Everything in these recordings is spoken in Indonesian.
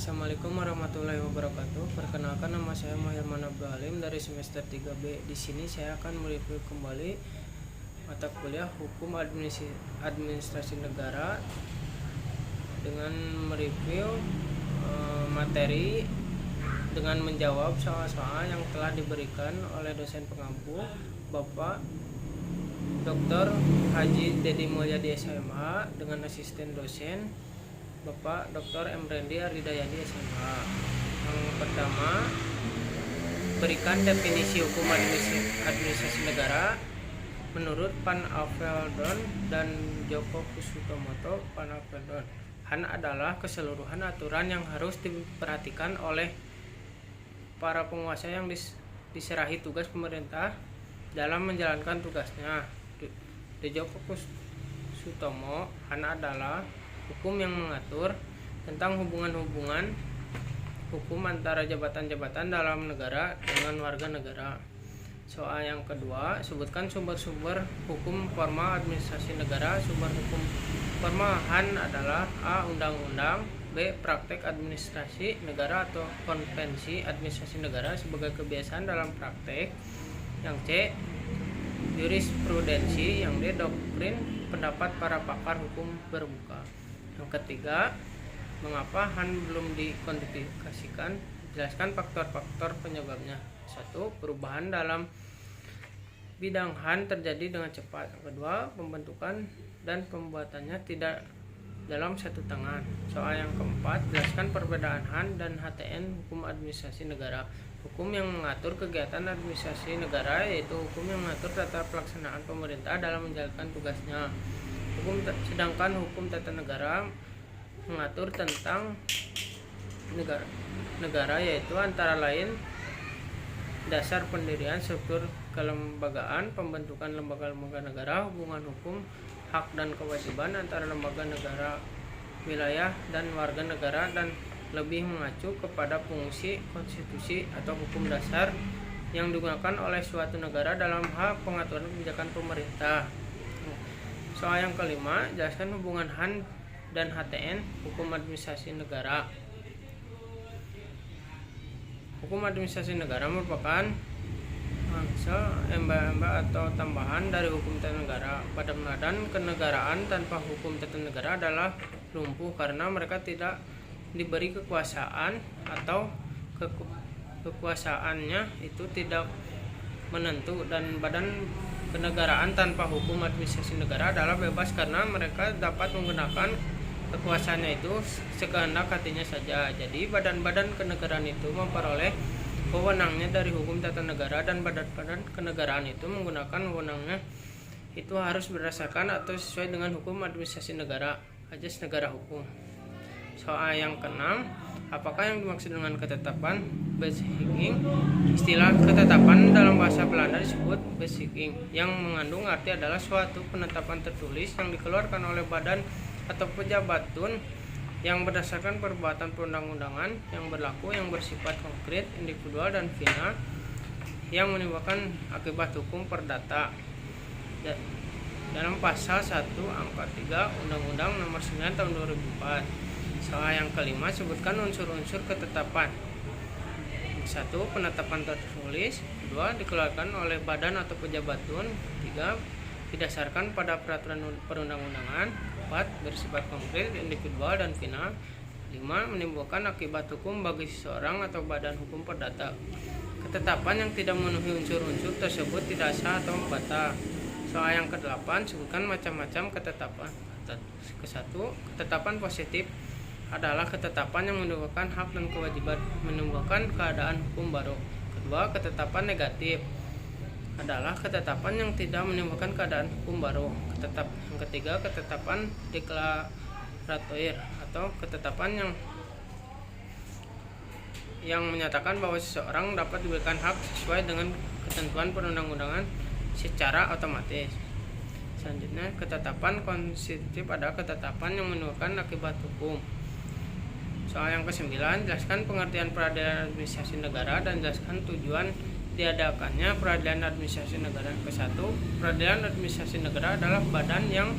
Assalamualaikum warahmatullahi wabarakatuh. Perkenalkan, nama saya Mahirman Abdul Halim dari semester 3B. Di sini saya akan mereview kembali mata kuliah Hukum Administrasi Negara dengan mereview materi dengan menjawab soal-soal yang telah diberikan oleh dosen pengampu Bapak Dr. Haji Dedi Mulyadi SMA dengan asisten dosen Bapak Dr. M. Rendi Aridayani SMA. Yang pertama, berikan definisi hukum administrasi negara menurut Pan Aveldon dan Joko Kusutomoto. Pan Aveldon, HAN adalah keseluruhan aturan yang harus diperhatikan oleh para penguasa yang diserahi tugas pemerintah dalam menjalankan tugasnya. De Joko Kusutomo, HAN adalah hukum yang mengatur tentang hubungan-hubungan hukum antara jabatan-jabatan dalam negara dengan warga negara. Soal yang kedua, sebutkan sumber-sumber hukum formal administrasi negara. Sumber hukum formal HAN adalah A. Undang-undang, B. Praktek administrasi negara atau konvensi administrasi negara sebagai kebiasaan dalam praktek, yang C. Jurisprudensi, yang D. Doktrin pendapat para pakar hukum bermuka. Yang ketiga, mengapa HAN belum dikodifikasikan? Jelaskan faktor-faktor penyebabnya. 1. Perubahan dalam bidang HAN terjadi dengan cepat. Yang kedua, pembentukan dan pembuatannya tidak dalam satu tangan. Soal yang keempat, jelaskan perbedaan HAN dan HTN hukum administrasi negara. Hukum yang mengatur kegiatan administrasi negara yaitu hukum yang mengatur tata pelaksanaan pemerintah dalam menjalankan tugasnya. Sedangkan hukum tata negara mengatur tentang negara yaitu antara lain dasar pendirian, struktur kelembagaan, pembentukan lembaga-lembaga negara, hubungan hukum, hak dan kewajiban antara lembaga negara, wilayah dan warga negara, dan lebih mengacu kepada fungsi konstitusi atau hukum dasar yang digunakan oleh suatu negara dalam hal pengaturan kebijakan pemerintah. Soal yang kelima, jelaskan hubungan HAN dan HTN hukum administrasi negara. Hukum administrasi negara merupakan embah-embah atau tambahan dari hukum tata negara. Badan kenegaraan tanpa hukum tata negara adalah lumpuh karena mereka tidak diberi kekuasaan atau kekuasaannya itu tidak menentu, dan badan kenegaraan tanpa hukum administrasi negara adalah bebas karena mereka dapat menggunakan kekuasaannya itu sekehendak hatinya saja. Jadi badan-badan kenegaraan itu memperoleh wewenangnya dari hukum tata negara, dan badan-badan kenegaraan itu menggunakan wewenangnya itu harus berdasarkan atau sesuai dengan hukum administrasi negara, ajas negara hukum. Soal yang keenam, apakah yang dimaksud dengan ketetapan beschikking? Istilah ketetapan dalam bahasa Belanda disebut beschikking, yang mengandung arti adalah suatu penetapan tertulis yang dikeluarkan oleh badan atau pejabatun yang berdasarkan perbuatan perundang-undangan yang berlaku, yang bersifat konkret, individual, dan final, yang menimbulkan akibat hukum perdata dalam pasal 1 angka 3 Undang-Undang Nomor 9 Tahun 2004. Soal yang kelima, sebutkan unsur-unsur ketetapan. 1. Penetapan tertulis. 2. Dikeluarkan oleh badan atau pejabatun. 3. Didasarkan pada peraturan perundang-undangan. 4. Bersifat konkret, individual, dan final. 5. Menimbulkan akibat hukum bagi seseorang atau badan hukum perdata. Ketetapan yang tidak memenuhi unsur-unsur tersebut tidak sah atau batal. Soal yang ke-8, sebutkan macam-macam ketetapan. Ke-1, ketetapan positif adalah ketetapan yang menimbulkan hak dan kewajiban, menimbulkan keadaan hukum baru. Kedua, ketetapan negatif adalah ketetapan yang tidak menimbulkan keadaan hukum baru. Yang ketiga, ketetapan deklaratoir atau ketetapan yang menyatakan bahwa seseorang dapat diberikan hak sesuai dengan ketentuan perundang-undangan secara otomatis. Selanjutnya, ketetapan konstitutif adalah ketetapan yang menimbulkan akibat hukum. Soal yang ke-9, jelaskan pengertian peradilan administrasi negara dan jelaskan tujuan diadakannya peradilan administrasi negara. Ke-1, peradilan administrasi negara adalah badan yang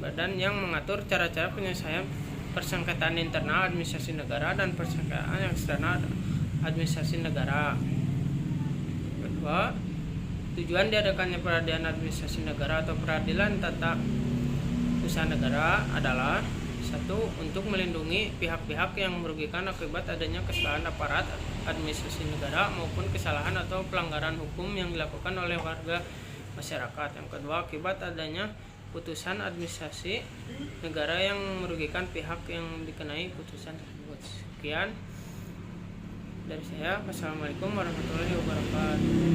badan yang mengatur cara-cara penyelesaian persengketaan internal administrasi negara dan persengketaan eksternal administrasi negara. Kedua, tujuan diadakannya peradilan administrasi negara atau peradilan tata usaha negara adalah: 1. Untuk melindungi pihak-pihak yang merugikan akibat adanya kesalahan aparat administrasi negara maupun kesalahan atau pelanggaran hukum yang dilakukan oleh warga masyarakat. Yang kedua, akibat adanya putusan administrasi negara yang merugikan pihak yang dikenai putusan tersebut. Sekian dari saya. Wassalamualaikum warahmatullahi wabarakatuh.